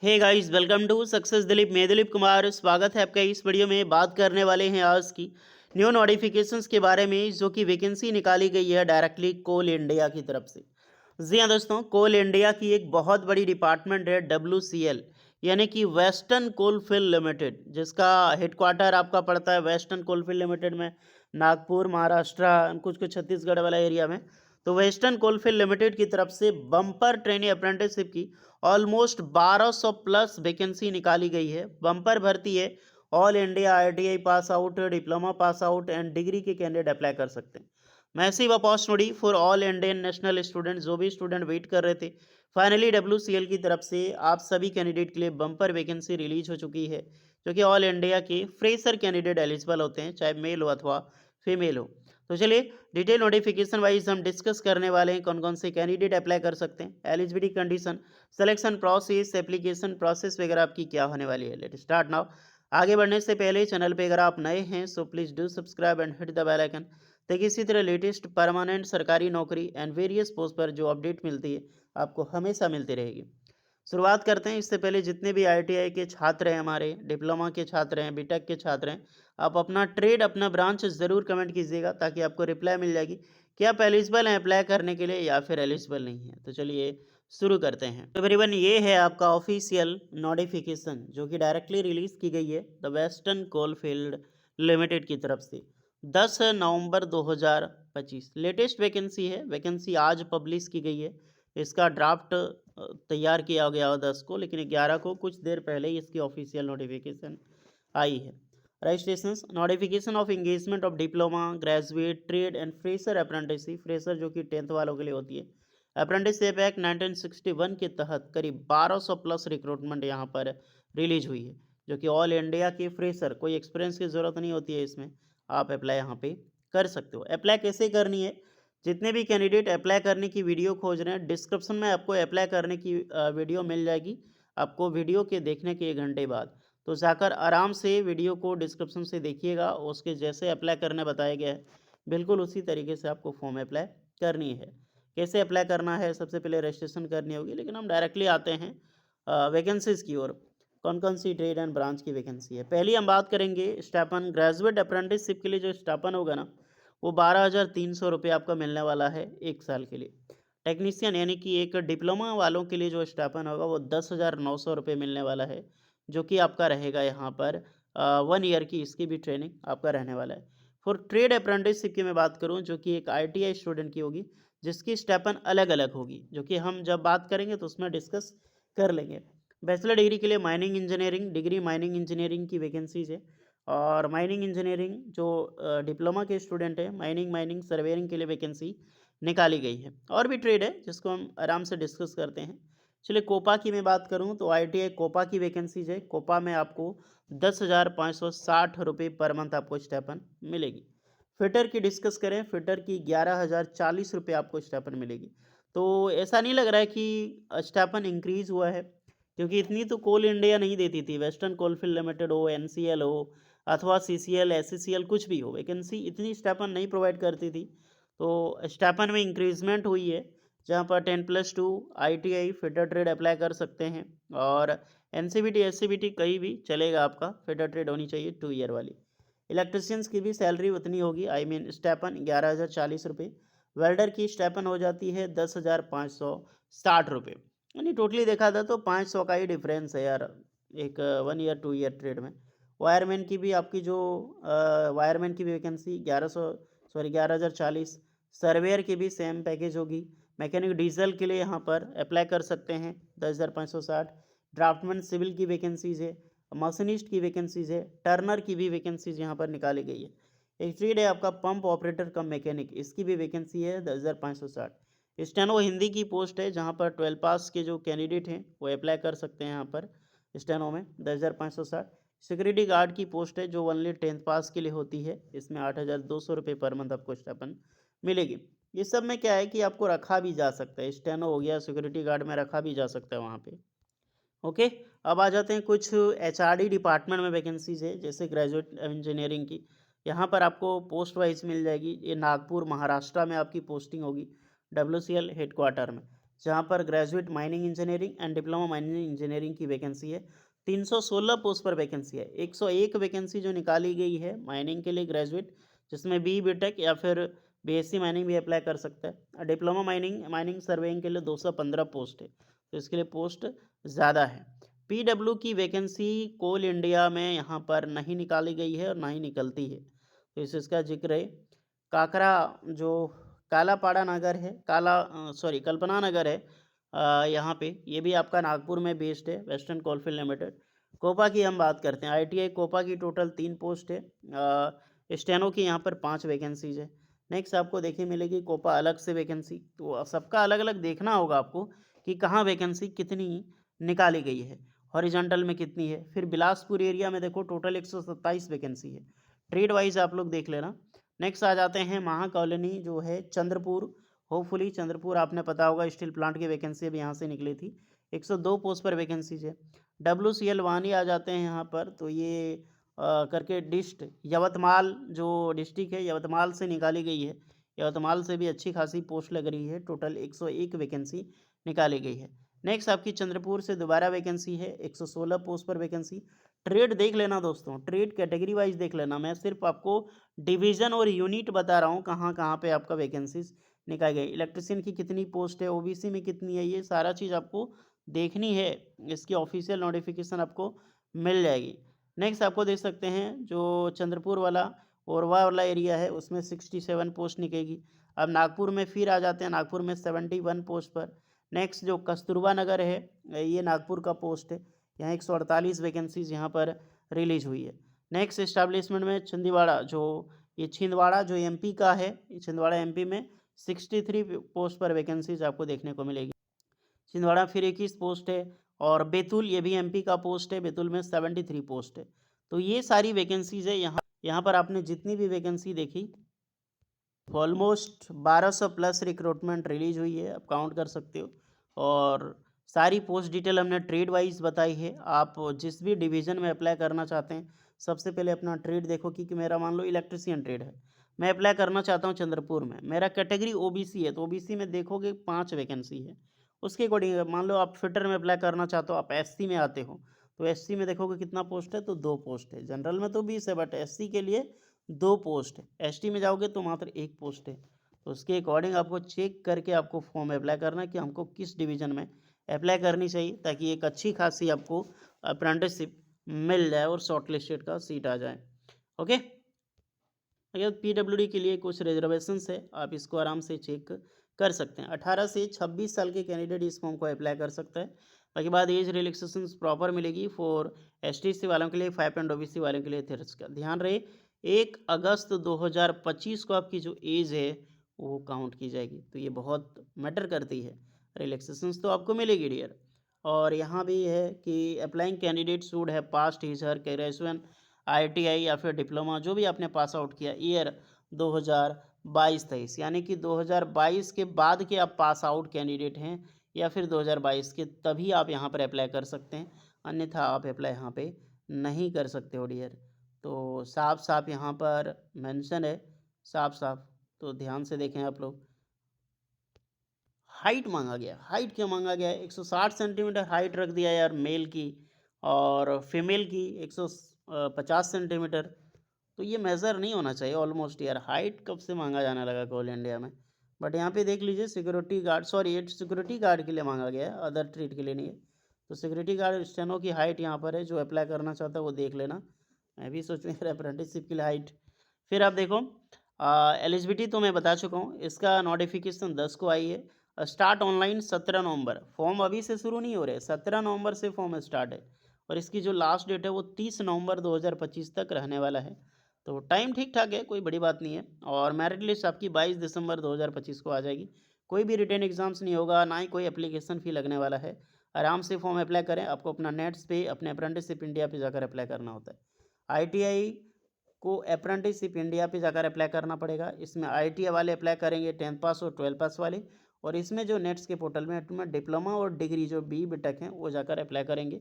Hey guys, welcome to success Dilip. मैं दिलीप कुमार, स्वागत है आपका। इस वीडियो में बात करने वाले हैं आज की न्यू नोटिफिकेशंस के बारे में, जो कि वैकेंसी निकाली गई है डायरेक्टली कोल इंडिया की तरफ से। जी हाँ दोस्तों, कोल इंडिया की एक बहुत बड़ी डिपार्टमेंट है WCL, यानी कि वेस्टर्न कोलफील्ड लिमिटेड, जिसका हेडक्वार्टर आपका पड़ता है वेस्टर्न कोलफील्ड लिमिटेड में, नागपुर महाराष्ट्र, कुछ कुछ छत्तीसगढ़ वाला एरिया में। तो वेस्टर्न कोलफील्ड लिमिटेड की तरफ से बम्पर ट्रेनी अप्रेंटिसशिप की ऑलमोस्ट 1200 प्लस वैकेंसी निकाली गई है। बम्पर भर्ती है। All India ITI pass out, diploma pass out and degree के कैंडिडेट अप्लाई कर सकते हैं। Massive opportunity for all Indian national student, जो भी स्टूडेंट वेट कर रहे थे। फाइनली WCL की तरफ से आप सभी कैंडिडेट के लिए बम्पर वैकेंसी रिलीज हो चुकी है, जो कि ऑल इंडिया के फ्रेशर कैंडिडेट एलिजिबल होते हैं, चाहे मेल हो अथवा फीमेल हो। तो चलिए डिटेल नोटिफिकेशन वाइज हम डिस्कस करने वाले हैं कौन कौन से कैंडिडेट अप्लाई कर सकते हैं, eligibility condition, selection process, application process वगैरह आपकी क्या होने वाली है। Let start now. आगे बढ़ने से पहले चैनल पे अगर आप नए हैं so please do subscribe and hit the bell icon, ताकि इसी तरह लेटेस्ट परमानेंट सरकारी नौकरी एंड वेरियस पोस्ट पर जो अपडेट मिलती है आपको हमेशा मिलती रहेगी। शुरुआत करते हैं। इससे पहले जितने भी ITI के छात्र हैं, हमारे डिप्लोमा के छात्र हैं, बीटेक के छात्र हैं, आप अपना ट्रेड, अपना ब्रांच ज़रूर कमेंट कीजिएगा, ताकि आपको रिप्लाई मिल जाएगी कि आप एलिजिबल हैं अप्लाई करने के लिए या फिर एलिजिबल नहीं है। तो चलिए शुरू करते हैं। तो एवरीवन, ये है आपका ऑफिशियल नोटिफिकेशन, जो कि डायरेक्टली रिलीज़ की गई है द वेस्टर्न कोलफील्ड लिमिटेड की तरफ से 10 नवंबर 2025। लेटेस्ट वैकेंसी है। वैकेंसी आज पब्लिश की गई है। इसका ड्राफ्ट तैयार किया गया 10 को, लेकिन 11 को कुछ देर पहले ही इसकी ऑफिशियल नोटिफिकेशन आई है। Registration, notification of engagement of diploma, graduate, trade and fresher apprenticeship. Fresher जो कि 10th वालों के लिए होती है। अप्रेंटिसशिप एक्ट 1961 के तहत करीब 1200 प्लस रिक्रूटमेंट यहाँ पर रिलीज हुई है, जो कि ऑल इंडिया के फ्रेशर, कोई एक्सपीरियंस की ज़रूरत नहीं होती है इसमें, आप अप्लाई यहाँ पे कर सकते हो। अप्लाई कैसे करनी है? जितने भी कैंडिडेट अप्लाई करने की वीडियो खोज रहे हैं, डिस्क्रिप्शन में आपको अप्लाई करने की वीडियो मिल जाएगी, आपको वीडियो के देखने के 1 घंटे बाद। तो जाकर आराम से वीडियो को डिस्क्रिप्शन से देखिएगा, उसके जैसे अप्लाई करने बताया गया है बिल्कुल उसी तरीके से आपको फॉर्म अप्लाई करनी है। कैसे अप्लाई करना है? सबसे पहले रजिस्ट्रेशन करनी होगी, लेकिन हम डायरेक्टली आते हैं वैकेंसीज़ की ओर। कौन कौन सी ट्रेड एंड ब्रांच की वैकेंसी है? पहली हम बात करेंगे स्टाइपेंड। ग्रेजुएट अप्रेंटिसशिप के लिए जो स्टाइपेंड होगा ना, वो 12,300 रुपये आपका मिलने वाला है 1 साल के लिए। टेक्नीशियन यानी कि एक डिप्लोमा वालों के लिए जो स्टाइपेंड होगा वो 10,900 रुपये मिलने वाला है, जो कि आपका रहेगा यहाँ पर 1 ईयर की इसकी भी ट्रेनिंग आपका रहने वाला है। फॉर ट्रेड अप्रेंटिसशिप की मैं बात करूँ, जो कि एक ITI स्टूडेंट की होगी, जिसकी स्टाइपेंड अलग-अलग होगी, जो कि हम जब बात करेंगे तो उसमें डिस्कस कर लेंगे। बैचलर डिग्री के लिए mining engineering, degree mining engineering की वैकेंसीज़ है। और माइनिंग इंजीनियरिंग जो डिप्लोमा के स्टूडेंट है, माइनिंग सर्वेयरिंग के लिए वैकेंसी निकाली गई है। और भी ट्रेड है जिसको हम आराम से डिस्कस करते हैं। चलिए कोपा की मैं बात करूं तो ITI कोपा की वैकेंसीज है। कोपा में आपको 10,560 रुपये पर मंथ आपको स्टाइपेंड मिलेगी। फिटर की डिस्कस करें, फिटर की 11,040 रुपये आपको स्टाइपेंड मिलेगी। तो ऐसा नहीं लग रहा है कि स्टाइपेंड इंक्रीज हुआ है, क्योंकि इतनी तो कोल इंडिया नहीं देती थी। वेस्टर्न कोलफील्ड लिमिटेड हो, NCL हो अथवा CCL, SCCL कुछ भी हो, वैकेंसी इतनी स्टाइपेंड नहीं प्रोवाइड करती थी। तो स्टाइपेंड में इंक्रीजमेंट हुई है, जहाँ पर 10+2 ITI फिटर ट्रेड अप्लाई कर सकते हैं। और NCVT SCVT कहीं भी चलेगा, आपका फिटर ट्रेड होनी चाहिए 2 ईयर वाली। इलेक्ट्रिशियंस की भी सैलरी उतनी होगी, आई मीन स्टाइपेंड 11,040 रुपये। वेल्डर की स्टाइपेंड हो जाती है 10,560 रुपये। यानी टोटली देखा था तो 500 का ही डिफरेंस है यार, एक 1 ईयर 2 ईयर ट्रेड में। वायरमैन की भी आपकी जो वायरमैन की भी वैकेंसी 11,040। सर्वेयर की भी सेम पैकेज होगी। मैकेनिक डीजल के लिए यहाँ पर अप्लाई कर सकते हैं 10,560। ड्राफ्टमैन सिविल की वैकेंसीज है, मशीनिस्ट की वैकेंसीज है, टर्नर की भी वैकेंसीज यहाँ पर निकाली गई है। एक ट्रेड है आपका पंप ऑपरेटर कम मैकेनिक, इसकी भी वैकेंसी है 10,560। स्टेनो हिंदी की पोस्ट है, जहाँ पर 12 पास के जो कैंडिडेट हैं वो अप्लाई कर सकते हैं यहाँ पर स्टेनो में 10,560। सिक्योरिटी गार्ड की पोस्ट है, जो ओनली 10th पास के लिए होती है, इसमें 8,200 रुपये पर मंथ आपको स्टाइपेंड मिलेगी। ये सब में क्या है कि आपको रखा भी जा सकता है, स्टेनो हो गया, सिक्योरिटी गार्ड में रखा भी जा सकता है वहाँ पे। ओके। अब आ जाते हैं कुछ HRD डिपार्टमेंट में वैकेंसीज है, जैसे ग्रेजुएट इंजीनियरिंग की। यहाँ पर आपको पोस्ट वाइज मिल जाएगी। ये नागपुर महाराष्ट्र में आपकी पोस्टिंग होगी WCL हेडक्वार्टर में। जहाँ पर graduate mining engineering and diploma mining engineering की वैकेंसी है। 316 पोस्ट पर वैकेंसी है। 101 वैकेंसी जो निकाली गई है माइनिंग के लिए ग्रेजुएट, जिसमें बीटेक या फिर बीएससी माइनिंग भी अप्लाई कर सकता है। डिप्लोमा माइनिंग सर्वेइंग के लिए 215 पोस्ट है, तो इसके लिए पोस्ट ज़्यादा है। पीडब्ल्यू की वैकेंसी कोल इंडिया में यहाँ पर नहीं निकाली गई है और ना ही निकलती है, तो इसका जिक्र है। काकरा जो कालापाड़ा नगर है, कल्पना नगर है, यहाँ पे ये भी आपका नागपुर में बेस्ड है, वेस्टर्न कोलफील्ड लिमिटेड। कोपा की हम बात करते हैं, आईटीआई कोपा की टोटल 3 पोस्ट है। स्टेनो की यहाँ पर 5 वैकेंसीज है। नेक्स्ट आपको देखिए मिलेगी कोपा अलग से वैकेंसी, तो सबका अलग अलग देखना होगा आपको कि कहाँ वैकेंसी कितनी निकाली गई है, हॉरिजॉन्टल में कितनी है। फिर बिलासपुर एरिया में देखो टोटल 127 वैकेंसी है, ट्रेड वाइज आप लोग देख लेना। नेक्स्ट आ जाते हैं महाकॉलोनी जो है चंद्रपुर। होपफुली चंद्रपुर आपने पता होगा, स्टील प्लांट की वैकेंसी अभी यहाँ से निकली थी, 102 पोस्ट पर वैकेंसीज है। WCL वानी आ जाते हैं यहाँ पर, तो ये करके यवतमाल जो डिस्ट्रिक्ट है, यवतमाल से निकाली गई है। यवतमाल से भी अच्छी खासी पोस्ट लग रही है, टोटल 101 वैकेंसी निकाली गई है। नेक्स्ट आपकी चंद्रपुर से दोबारा वैकेंसी है, 116 पोस्ट पर वैकेंसी। ट्रेड देख लेना दोस्तों, ट्रेड कैटेगरी वाइज देख लेना, मैं सिर्फ आपको डिवीज़न और यूनिट बता रहा हूँ कहाँ कहाँ पे आपका वैकेंसीज निकाली गई। इलेक्ट्रिशियन की कितनी पोस्ट है, ओबीसी में कितनी है, ये सारा चीज़ आपको देखनी है। इसकी ऑफिशियल नोटिफिकेशन आपको मिल जाएगी। नेक्स्ट आपको देख सकते हैं जो चंद्रपुर वाला ओरवा वाला एरिया है, उसमें 67 पोस्ट निकलेगी। अब नागपुर में फिर आ जाते हैं, नागपुर में 71 पोस्ट पर। नेक्स्ट जो कस्तूरबा नगर है, ये नागपुर का पोस्ट है, यहाँ 148 वैकेंसीज यहाँ पर रिलीज हुई है। नेक्स्ट इस्टेब्लिशमेंट में छिंदवाड़ा जो एमपी का है, छिंदवाड़ा एमपी में 63 पोस्ट पर वैकेंसीज आपको देखने को मिलेगी। छिंदवाड़ा फिर 21 पोस्ट है, और बैतूल ये भी एमपी का पोस्ट है, बैतूल में 73 पोस्ट है। तो ये सारी वैकेंसीज है। यहाँ पर आपने जितनी भी वैकेंसी देखी, ऑलमोस्ट 1200 प्लस रिक्रूटमेंट रिलीज हुई है, आप काउंट कर सकते हो। और सारी पोस्ट डिटेल हमने ट्रेड वाइज बताई है। आप जिस भी डिवीज़न में अप्लाई करना चाहते हैं, सबसे पहले अपना ट्रेड देखो कि मेरा मान लो इलेक्ट्रिशियन ट्रेड है, मैं अप्लाई करना चाहता हूँ चंद्रपुर में, मेरा कैटेगरी ओबीसी है, तो ओबीसी में देखोगे 5 वैकेंसी है। उसके अकॉर्डिंग मान लो आप फिटर में अप्लाई करना चाहते हो, आप एससी में आते हो, तो एससी में देखोगे कितना पोस्ट है, तो 2 पोस्ट है। जनरल में तो 20 है, बट एससी के लिए 2 पोस्ट है। एसटी में जाओगे तो मात्र 1 पोस्ट है। तो उसके अकॉर्डिंग आपको चेक करके आपको फॉर्म अप्लाई करना है कि हमको किस डिवीज़न में अप्लाई करनी चाहिए, ताकि एक अच्छी खासी आपको अप्रेंटिसशिप मिल जाए और शॉर्ट लिस्टेड का सीट आ जाए। ओके, अगर पीडब्ल्यूडी के लिए कुछ रिजर्वेशंस है, आप इसको आराम से चेक कर सकते हैं। 18 से 26 साल के कैंडिडेट इस फॉर्म को अप्लाई कर सकता है। बाकी बाद एज रिलैक्सेशन प्रॉपर मिलेगी फॉर एसटीसी वालों के लिए, 5 एंड ओबीसी वालों के लिए 30 का। ध्यान रहे 1 अगस्त 2025 को आपकी जो एज है वो काउंट की जाएगी, तो ये बहुत मैटर करती है। रिलैक्सेशंस तो आपको मिलेगी डियर। और यहाँ भी है कि अप्लाइंग कैंडिडेट शुड है past his her graduation, ITI या फिर डिप्लोमा, जो भी आपने पास आउट किया ईयर 2022-23, यानी कि 2022 के बाद के आप पास आउट कैंडिडेट हैं, या फिर 2022 के, तभी आप यहाँ पर अप्लाई कर सकते हैं, अन्यथा आप अप्लाई यहाँ पे नहीं कर सकते हो डियर। तो साफ साफ यहाँ पर मेंशन है, साफ साफ, तो ध्यान से देखें आप लोग। हाइट मांगा गया, हाइट क्या मांगा गया है, 160 सेंटीमीटर हाइट रख दिया यार मेल की, और फीमेल की 150 सेंटीमीटर। तो ये मेज़र नहीं होना चाहिए ऑलमोस्ट यार, हाइट कब से मांगा जाने लगा कोल इंडिया में। बट यहाँ पे देख लीजिए सिक्योरिटी गार्ड, सॉरी ये सिक्योरिटी गार्ड के लिए मांगा गया है, अदर ट्रेड के लिए नहीं है। तो सिक्योरिटी गार्ड स्टेनो की हाइट यहाँ पर है, जो अप्लाई करना चाहता है वो देख लेना। मैं भी सोचूँ यार अप्रेंटिसशिप के लिए हाइट। फिर आप देखो एलिजिबिलिटी तो मैं बता चुका हूँ, इसका नोटिफिकेशन 10 को आई है। स्टार्ट ऑनलाइन 17 नवंबर, फॉर्म अभी से शुरू नहीं हो रहे, 17 नवंबर से फॉर्म स्टार्ट है। और इसकी जो लास्ट डेट है वो 30 नवंबर 2025 तक रहने वाला है। तो टाइम ठीक ठाक है, कोई बड़ी बात नहीं है। और मेरिट लिस्ट आपकी 22 दिसंबर 2025 को आ जाएगी। कोई भी रिटर्न एग्जाम्स नहीं होगा, ना ही कोई एप्लीकेशन फ़ी लगने वाला है। आराम से फॉर्म अप्लाई करें, आपको अपना नेट्स पे अपने अप्रेंटिसशिप इंडिया पे जाकर अप्लाई करना होता है। आईटीआई को अप्रेंटिसशिप इंडिया पे जाकर अप्लाई करना पड़ेगा। इसमें आईटीआई वाले अप्लाई करेंगे 10th पास और 12th पास वाले, और इसमें जो नेट्स के पोर्टल में डिप्लोमा और डिग्री जो बीटेक हैं वो जाकर अप्लाई करेंगे।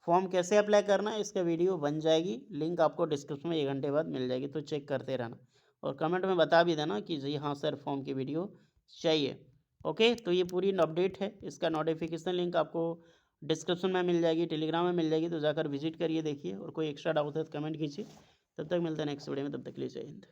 फॉर्म कैसे अप्लाई करना है इसका वीडियो बन जाएगी, लिंक आपको डिस्क्रिप्शन में 1 घंटे बाद मिल जाएगी, तो चेक करते रहना। और कमेंट में बता भी देना कि जी हाँ सर फॉर्म की वीडियो चाहिए। ओके, तो ये पूरी अपडेट है, इसका नोटिफिकेशन लिंक आपको डिस्क्रिप्शन में मिल जाएगी, टेलीग्राम में मिल जाएगी, तो जाकर विजिट करिए, देखिए, और कोई एक्स्ट्रा डाउट है तो कमेंट कीजिए। तब तक मिलते हैं नेक्स्ट वीडियो में, तब तक के लिए जय हिंद।